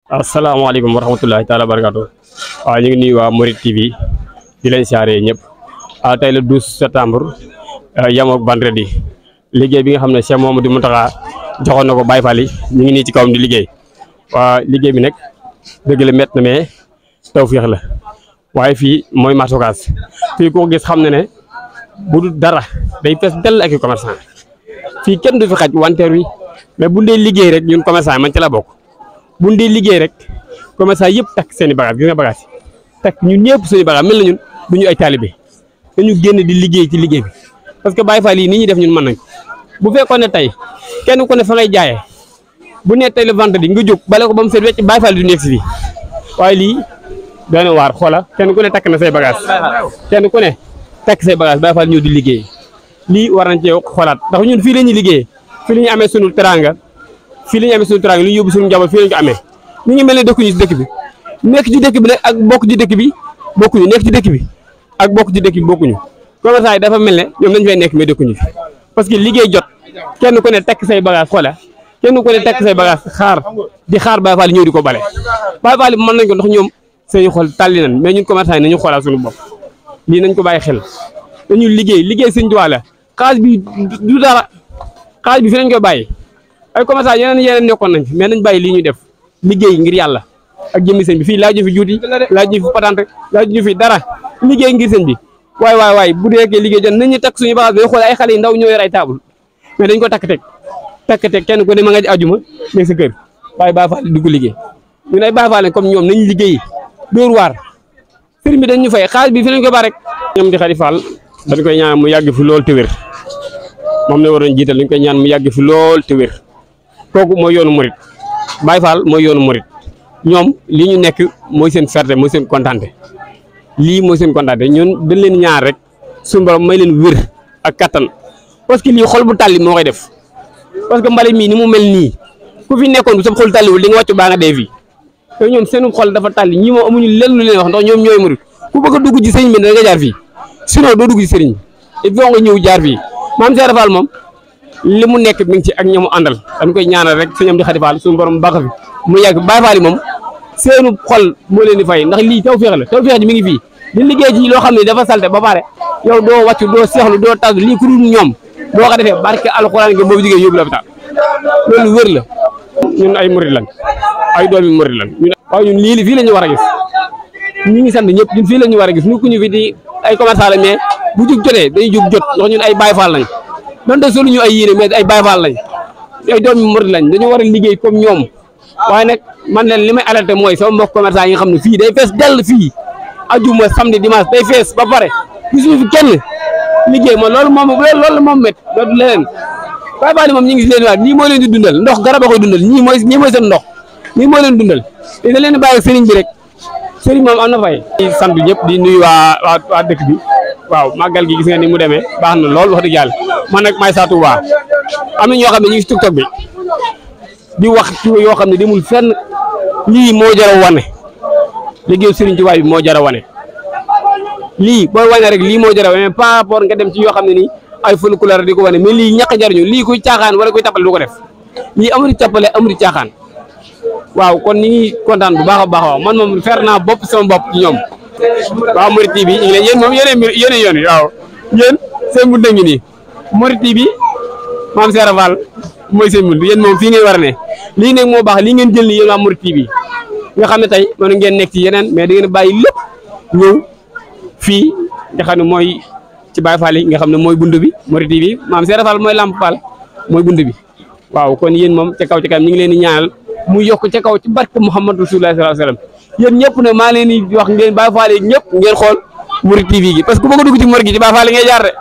asalaamaaleykum wa rahmatullahi taala barakaatu waaw ñu ngi nuyu waa Mouride TV di leen siyaare ñëpp tey le 12 septembre yemook vendredi liggéey bi nga xam ne Cheikh Mouhamadou Mountakha joxoon na ko Baye Fall yi ñu ngi nii ci kawam di liggéey waa liggéey bi nag dëgg la métti na mais tawfeex la waaye fii mooy marché Ocass fii ku ko gis xam ne bu dul dara day fees dell ak i commerçant fii kenn du fi xaj wanteer wi mais bu dee liggéey rek ñun commerçant man ci la bokk bu ñu dee liggéey rek commerçant yëpp takk seen i bagage gis nga bagage yi takk ñun ñëpp seen i bagage mel na ñun du ñu ay taalibe dañu génn di liggéey ci liggéey bi parce que Baye Fall yi ni ñuy def ñun mën nañ ko bu fekkoon ne tey kenn ku ne fa ngay jaayee bu nee tey le vendredi nga jóg bale ko ba mu seet wecc Baye Fall du nekk si fii waaye lii doy na waar xoola kenn ku ne takk na say bagage kenn ku ne takk say bagage Baye Fall ñëw di liggéey lii war nañ cee xoolaat ndax ñun fii la ñuy liggéey fii la ñu amee sunu teranga fii la ñu amee suñu teraanga lu ñu yóbbu suñu njaboot fii lañ ko amee ñu ngi mel ne dëkkuñu ci dëkk bi nekk ci dëkk bi nag ak bokk ci dëkk bi bokkuñu nekk ci dëkk bi ak bokk ci dëkk bi bokkuñu commerçant yi dafa mel ne ñoom dañu fay nekk mais dëkkuñu fi parce que liggéey jot kenn ku ne tekk say bagage xoola kenn ku ne tekk say bagage xaar di xaar Baye Fall ñëw di ko bale Baye Fall mën nañ ko ndax ñoom seen xol tàlli nañ mais ñun commerçant yi nañu xoolal suñu bopp lii nañ ko bàyyi xel dañu liggéey sëñ Tuubaa la xaalis bi du dara xaalis bi fi nañ koy bàyyi ay commerçant yeneen nekkoon nañ fi mais nañ bàyyi lii ñuy def liggéey ngir yàlla ak jëmmi sëñ bi fii laaj ñu fi juuti laaj ñu fi patante laaj ñu fi dara liggéey ngir sëñ bi waay bu dee liggéey jot nañ ñu takk suñu bagage dañu xool ay xale yi ndaw ñoo yor ay table mais dañ ko takk teg kenn ko ne ma nga ajuma nekk sa kër waaye Baye Fall dugg liggéey ñun ay Baye Fall comme ñoom nañ liggéey dóor waar sëriñ bi dañ ñu fay xaalis bi fi nañ ko ba rek ñoom di Khady Fall dañ koy ñaan mu yàgg fi lool te wér moom ne waroon jiital dañ koy ñaan mu yàgg fi lool te wér kooku mooy yoonu Mouride Baye Fall mooy yoonu Mouride ñoom lii ñu nekk mooy seen fierté mooy seen kontaante lii mooy seen kontaante ñun dañ leen ñaar rek suñu borom may leen wér ak kattan parce que lii xol bu tàlli moo koy def parce que mbale mii ni mu mel nii ku fi nekkoon bu sa xol tàlliwul di nga wàccu baa nga dee fii te ñoom seen xol dafa tàlli ñii moom amuñu lenn lu leen wax ndax ñoom ñooy Mouride ku bëgg a dugg ci sëriñ bi da nga jaar fii sinon doo dugg ci sëriñ bi il faut nga ñëw jaar fii maam Cheikh Fall moom li mu nekk mi ngi ci ak ñamu àndal dañ koy ñaanal rek sëñ am di Khady Fall suñu borom baax fi mu yàgg Baye Fall yi moom seenu xol moo leen di fay ndax lii tawfeex la tawfeex ji mi ngi fii di liggéey ci loo xam ne dafa salte ba pare yow doo wàccu doo seexlu doo tàgg lii ku dul ñoom boo ko defee barke alxuraan gi boobu jigéen yóbbu l'hôpital loolu wér la ñun ay Mouride lañ ay doomi Mouride lañ waaw ñun lii fii la ñu war a gis ñu ngi sant ñëpp ñun fii la ñu war a gis ñu fi di ay commerçant la mais bu jug jotee dañuy jug jot ndax ñun ay Baye Fall lañ donte solu ñu ay yéene mais ay Baye Fall lañ ay doomi Mouride lañ dañu war a liggéey comme ñoom waaye nag man leen li may alerté mooy sama mbokk commerçant yi nga xam ne fii day fees dell fii ajuma samedi dimanche day fees ba pare gisuñu fi kenn liggéey moom loolu moom met loolu leneen Baye Fall moom ñu ngi si leen waat ñii moo leen di dundal ndox garab a koy dundal ñii mooy seen ndox ñii moo leen dundal te da leen bàyyi sëriñ bi rek sëriñ moom am na fay di sant ñëpp di nuyu waa dëkk bi waaw màggal gi gis nga ni mu demee baax na lool wax dëgg yàlla man nag may saa Touba am na ñoo xam ne ñu ngi si TikTok bi di wax ci yoo xam ne demul fenn lii moo jar a wane liggéeyu Serigne Touba bi moo jar a wane lii booy wane rek lii moo jar a wane par rapport nga dem ci yoo xam ne nii ay fële couleur di ko wane mais lii ñàkk a jariñu lii kuy caaxaan wala kuy tappale du ko def lii amul tappale amul caaxaan waaw kon ñi ngi kontaan bu baax a baax waaw man moom fer naa bopp sama bopp ci ñoom waaw Mouride TV ñu ngi leen yéen moom yéen yoon yi waaw yéen seen bunt ngi nii Mouride TV maam Cheikh Fall mooy seen bunt yéen moom fii ngeen war a ne lii nag moo baax lii ngeen jël ni yéen waa Mouride TV nga xam ne tey mën ngeen nekk ci yeneen mais da ngeen bàyyi lépp ñëw fii nga xam ne mooy ci Baye Fall yi nga xam ne mooy bunt bi Mouride TV maam Cheikh Fall mooy Lamp Fall mooy bunt bi waaw kon yéen moom ca kaw ca kanam ñu ngi leen di ñaanal mu yokk ca kaw ci barke Muhammad Rasulullah sallallahu alayhi wasallam yéen ñëpp ne maa leen di wax ngeen Baye Fall yi ñëpp ngeen xool Mouride TV gi parce que bu bëgg a dugg ci Mouride gi ci Baye Fall yi ngay jaar de